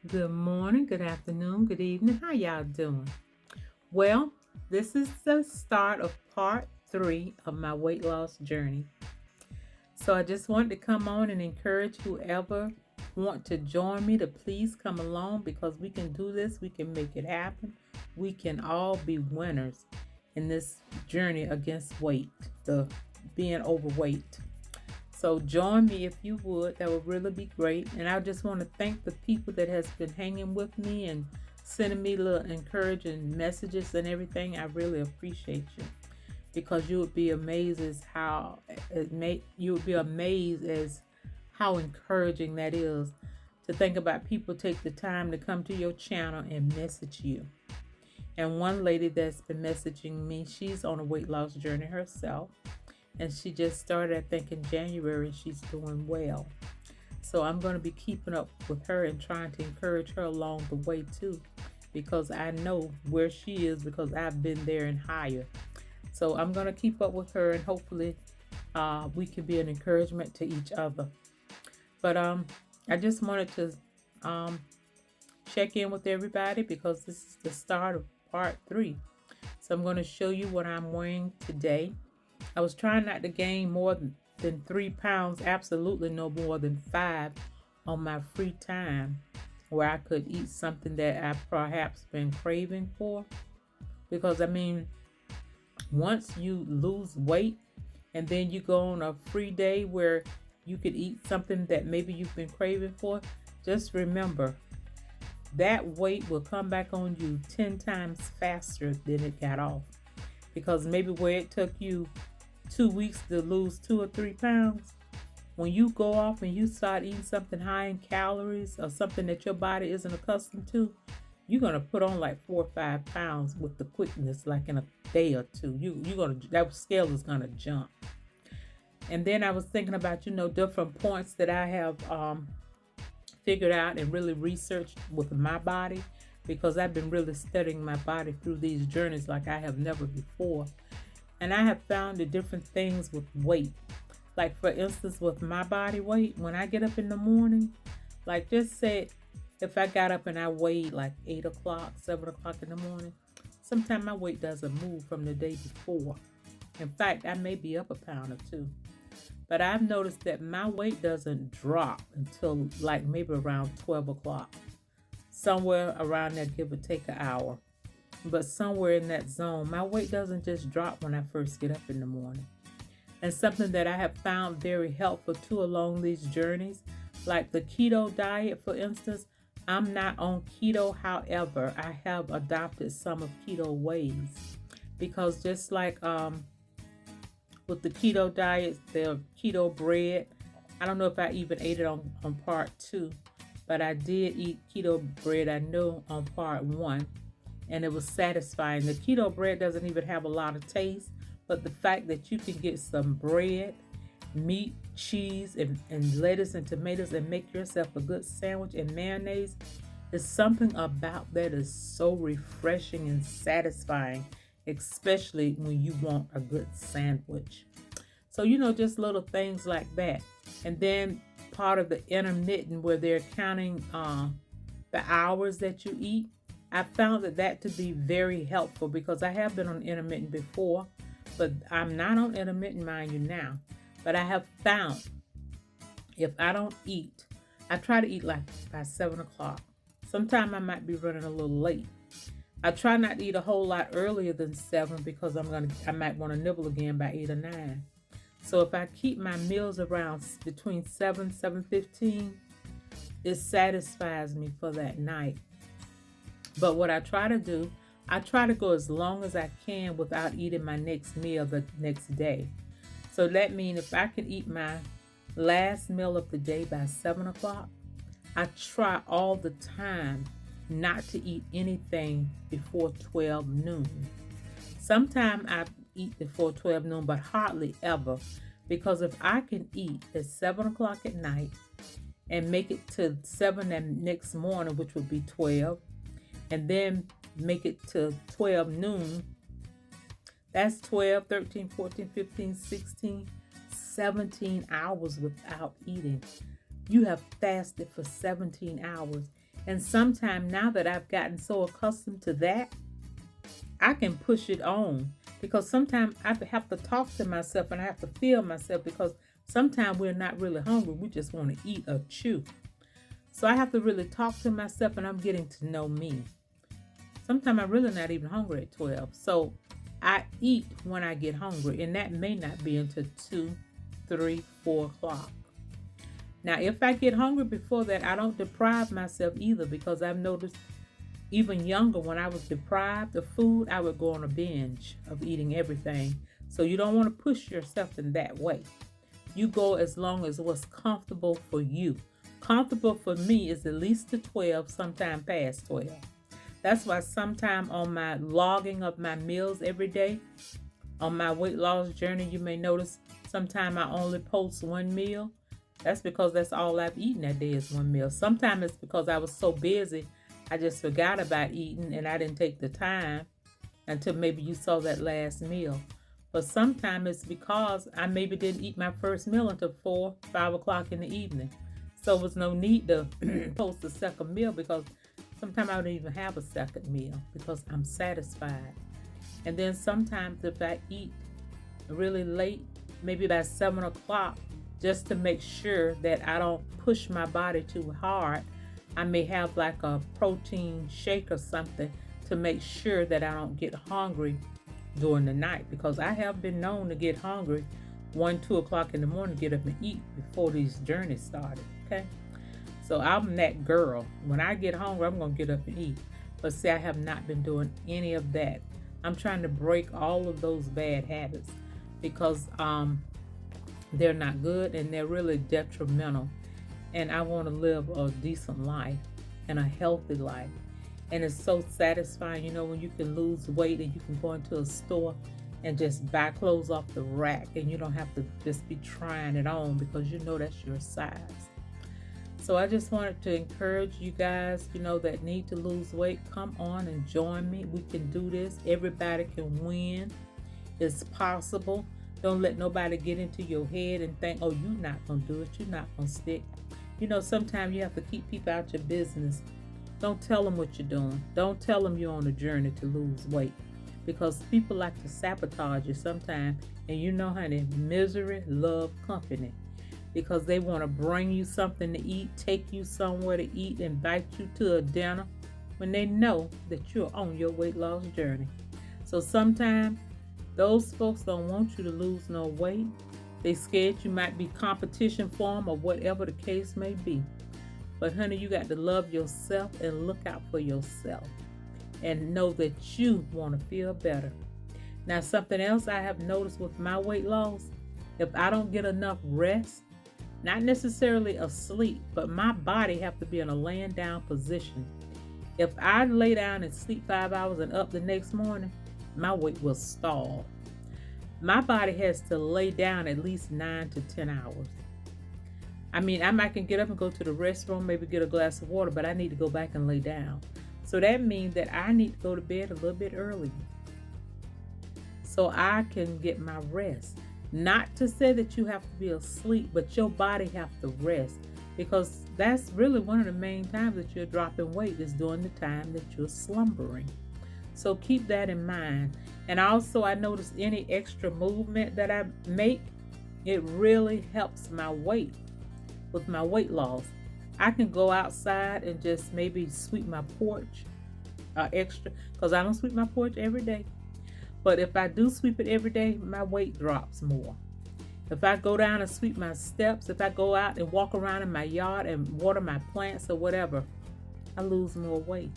Good morning, good afternoon, good evening. How y'all doing? Well, this is the start of part three of my weight loss journey. So I just wanted to come on and encourage whoever want to join me to please come along because we can do this, we can make it happen. We can all be winners in this journey against weight, the being overweight. So join me if you would. That would really be great. And I just want to thank the people that has been hanging with me and sending me little encouraging messages and everything. I really appreciate you because you would be amazed as how you would be amazed as how encouraging that is to think about people take the time to come to your channel and message you. And one lady that's been messaging me, she's on a weight loss journey herself and she just started, I think, in January, and she's doing well. So I'm going to be keeping up with her and trying to encourage her along the way too, because I know where she is because I've been there and higher. So I'm going to keep up with her, and hopefully, we can be an encouragement to each other. But I just wanted to um, check in with everybody because this is the start of part three. So I'm going to show you what I'm wearing today. I was trying not to gain more than 3 pounds, absolutely no more than five on my free time where I could eat something that I perhaps been craving for. Because I mean, once you lose weight and then you go on a free day where you could eat something that maybe you've been craving for, just remember that weight will come back on you 10 times faster than it got off. Because maybe where it took you 2 weeks to lose 2 or 3 pounds, when you go off and you start eating something high in calories or something that your body isn't accustomed to, you're gonna put on like 4 or 5 pounds with the quickness, like in a day or two. You're gonna that scale is gonna jump. And then I was thinking about different points that I have figured out and really researched with my body because I've been really studying my body through these journeys like I have never before. And I have found the different things with weight. Like, for instance, with my body weight, when I get up in the morning, like just say if I got up and I weighed like 8 o'clock, 7 o'clock in the morning, sometimes my weight doesn't move from the day before. In fact, I may be up a pound or two. But I've noticed that my weight doesn't drop until like maybe around 12 o'clock, somewhere around there, give or take an hour. But somewhere in that zone, my weight doesn't just drop when I first get up in the morning. And something that I have found very helpful too along these journeys, like the keto diet, for instance. I'm not on keto, however, I have adopted some of keto ways because just like with the keto diet, the keto bread, I don't know if I even ate it on part two, but I did eat keto bread, I know, on part one, and it was satisfying. The keto bread doesn't even have a lot of taste, but the fact that you can get some bread, meat, cheese, and lettuce and tomatoes and make yourself a good sandwich and mayonnaise is something about that is so refreshing and satisfying, especially when you want a good sandwich. So, just little things like that. And then part of the intermittent where they're counting the hours that you eat, I found that to be very helpful because I have been on intermittent before, but I'm not on intermittent, mind you, now. But I have found if I don't eat, I try to eat like by 7 o'clock. Sometimes I might be running a little late. I try not to eat a whole lot earlier than 7 because I might want to nibble again by 8 or 9. So if I keep my meals around between 7, 7:15, it satisfies me for that night. But what I try to do, I try to go as long as I can without eating my next meal the next day. So that means if I can eat my last meal of the day by 7 o'clock, I try all the time not to eat anything before 12 noon. Sometimes I eat before 12 noon, but hardly ever. Because if I can eat at 7 o'clock at night and make it to 7 the next morning, which would be 12, and then make it to 12 noon, that's 12, 13, 14, 15, 16, 17 hours without eating. You have fasted for 17 hours. And sometimes now that I've gotten so accustomed to that, I can push it on because sometimes I have to talk to myself and I have to feel myself because sometimes we're not really hungry. We just want to eat or chew. So I have to really talk to myself and I'm getting to know me. Sometimes I'm really not even hungry at 12. So I eat when I get hungry, and that may not be until 2, 3, 4 o'clock. Now, if I get hungry before that, I don't deprive myself either because I've noticed even younger when I was deprived of food, I would go on a binge of eating everything. So you don't want to push yourself in that way. You go as long as what's comfortable for you. Comfortable for me is at least to 12, sometime past 12. That's why sometime on my logging of my meals every day, on my weight loss journey, you may notice sometime I only post one meal. That's because that's all I've eaten that day is one meal. Sometimes it's because I was so busy, I just forgot about eating and I didn't take the time until maybe you saw that last meal. But sometimes it's because I maybe didn't eat my first meal until 4, 5 o'clock in the evening. So there was no need to post a second meal because sometimes I don't even have a second meal because I'm satisfied. And then sometimes if I eat really late, maybe about 7 o'clock, just to make sure that I don't push my body too hard, I may have like a protein shake or something to make sure that I don't get hungry during the night because I have been known to get hungry 1, 2 o'clock in the morning, get up and eat before these journeys started. Okay. So I'm that girl. When I get hungry, I'm going to get up and eat. But see, I have not been doing any of that. I'm trying to break all of those bad habits because they're not good and they're really detrimental. And I want to live a decent life and a healthy life. And it's so satisfying, when you can lose weight and you can go into a store and just buy clothes off the rack and you don't have to just be trying it on because you know that's your size. So I just wanted to encourage you guys, that need to lose weight, come on and join me. We can do this. Everybody can win. It's possible. Don't let nobody get into your head and think, oh, you're not going to do it. You're not going to stick. Sometimes you have to keep people out your business. Don't tell them what you're doing. Don't tell them you're on a journey to lose weight because people like to sabotage you sometimes. And honey, misery love company because they want to bring you something to eat, take you somewhere to eat, invite you to a dinner when they know that you're on your weight loss journey. So sometimes those folks don't want you to lose no weight. They scared you might be competition for them or whatever the case may be. But honey, you got to love yourself and look out for yourself and know that you want to feel better. Now, something else I have noticed with my weight loss, if I don't get enough rest, not necessarily asleep, but my body have to be in a laying down position. If I lay down and sleep 5 hours and up the next morning, my weight will stall. My body has to lay down at least 9 to 10 hours. I mean, I might can get up and go to the restroom, maybe get a glass of water, but I need to go back and lay down. So that means that I need to go to bed a little bit early so I can get my rest. Not to say that you have to be asleep, but your body have to rest because that's really one of the main times that you're dropping weight is during the time that you're slumbering. So keep that in mind. And also I notice any extra movement that I make, it really helps my weight with my weight loss. I can go outside and just maybe sweep my porch extra because I don't sweep my porch every day. But if I do sweep it every day, my weight drops more. If I go down and sweep my steps, if I go out and walk around in my yard and water my plants or whatever, I lose more weight.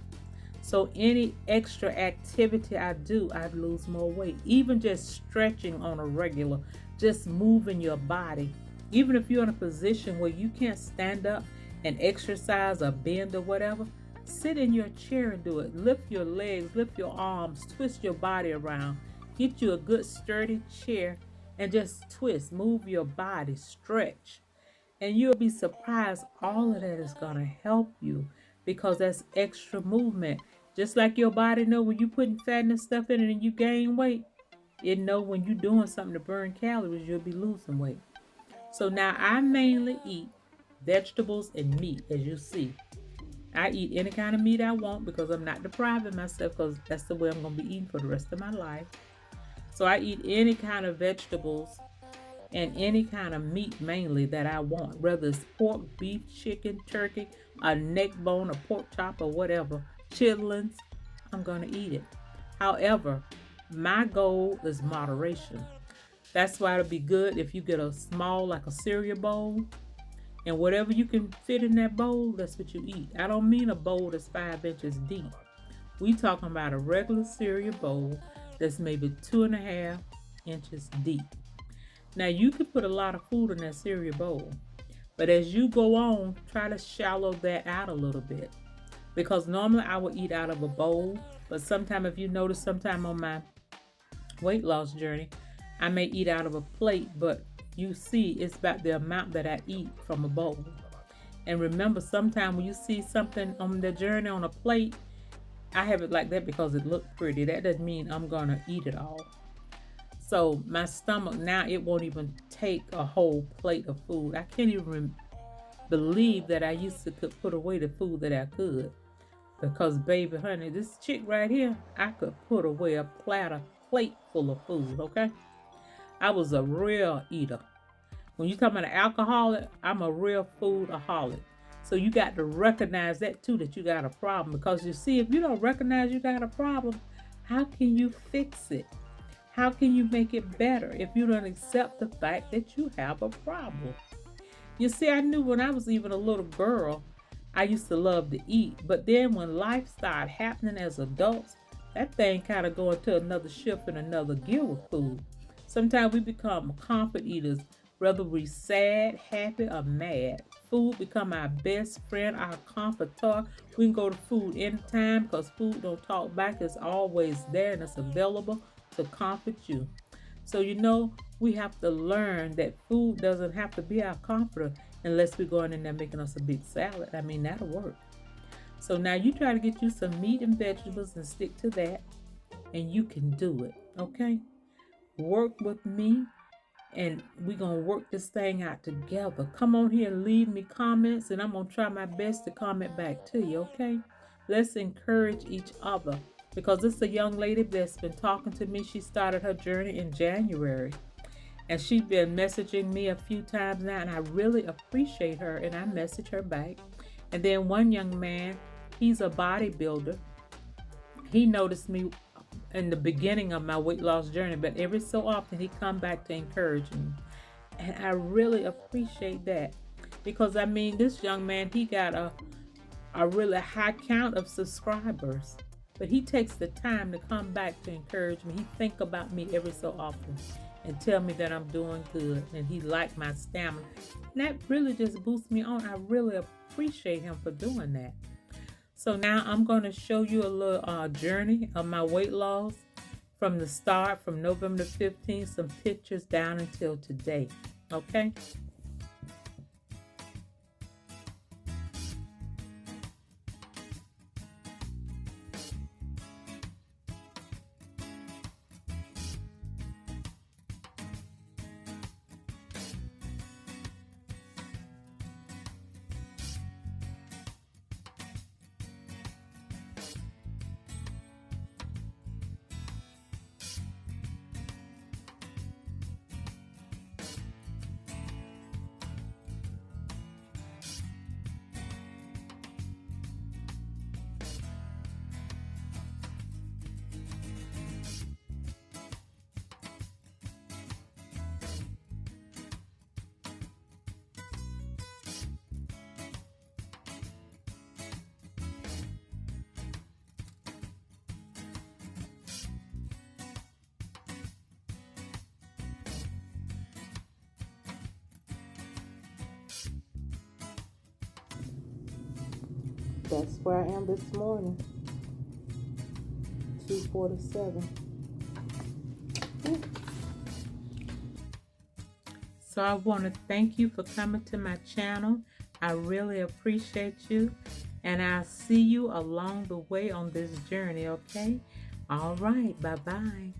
So any extra activity I do, I lose more weight. Even just stretching on a regular, just moving your body. Even if you're in a position where you can't stand up and exercise or bend or whatever, sit in your chair and do it. Lift your legs, lift your arms, twist your body around. Get you a good sturdy chair and just twist, move your body, stretch. And you'll be surprised all of that is going to help you because that's extra movement. Just like your body know when you putting fat and stuff in it and you gain weight, it know when you're doing something to burn calories, you'll be losing weight. So now I mainly eat vegetables and meat, as you see. I eat any kind of meat I want because I'm not depriving myself, because that's the way I'm going to be eating for the rest of my life. So I eat any kind of vegetables and any kind of meat mainly that I want, whether it's pork, beef, chicken, turkey, a neck bone, a pork chop, or whatever, chitlins, I'm going to eat it. However, my goal is moderation. That's why it'll be good if you get a small, like a cereal bowl, and whatever you can fit in that bowl, that's what you eat. I don't mean a bowl that's 5 inches deep. We talking about a regular cereal bowl that's maybe 2.5 inches deep. Now you can put a lot of food in that cereal bowl, but as you go on, try to shallow that out a little bit. Because normally I would eat out of a bowl, but sometime if you notice, sometime on my weight loss journey, I may eat out of a plate, but you see it's about the amount that I eat from a bowl. And remember, sometimes when you see something on the journey on a plate, I have it like that because it looked pretty. That doesn't mean I'm gonna eat it all. So my stomach now, it won't even take a whole plate of food. I can't even believe that I used to could put away the food that I could. Because baby honey, this chick right here, I could put away a platter plate full of food, okay? I was a real eater. When you talk about an alcoholic, I'm a real foodaholic. So you got to recognize that too, that you got a problem. Because you see, if you don't recognize you got a problem, how can you fix it? How can you make it better if you don't accept the fact that you have a problem? You see, I knew when I was even a little girl, I used to love to eat. But then when life started happening as adults, that thing kind of go into another shift and another gear with food. Sometimes we become comfort eaters, whether we sad, happy, or mad. Food become our best friend, our comforter. We can go to food anytime because food don't talk back. It's always there and it's available to comfort you. So we have to learn that food doesn't have to be our comforter unless we're going in there making us a big salad. I mean, that'll work. So now you try to get you some meat and vegetables and stick to that, and you can do it, okay? Work with me, and we're going to work this thing out together. Come on here and leave me comments, and I'm going to try my best to comment back to you, okay? Let's encourage each other, because this is a young lady that's been talking to me. She started her journey in January, and she's been messaging me a few times now, and I really appreciate her, and I message her back. And then one young man, he's a bodybuilder. He noticed me in the beginning of my weight loss journey, but every so often he come back to encourage me. And I really appreciate that, because I mean, this young man, he got a really high count of subscribers, but he takes the time to come back to encourage me. He think about me every so often and tell me that I'm doing good, and he like my stamina. And that really just boosts me on. I really appreciate him for doing that. So now I'm going to show you a little journey of my weight loss from the start, from November 15th, some pictures down until today. Okay? That's where I am this morning, 2:47. So I want to thank you for coming to my channel. I really appreciate you, and I'll see you along the way on this journey, okay? All right, bye-bye.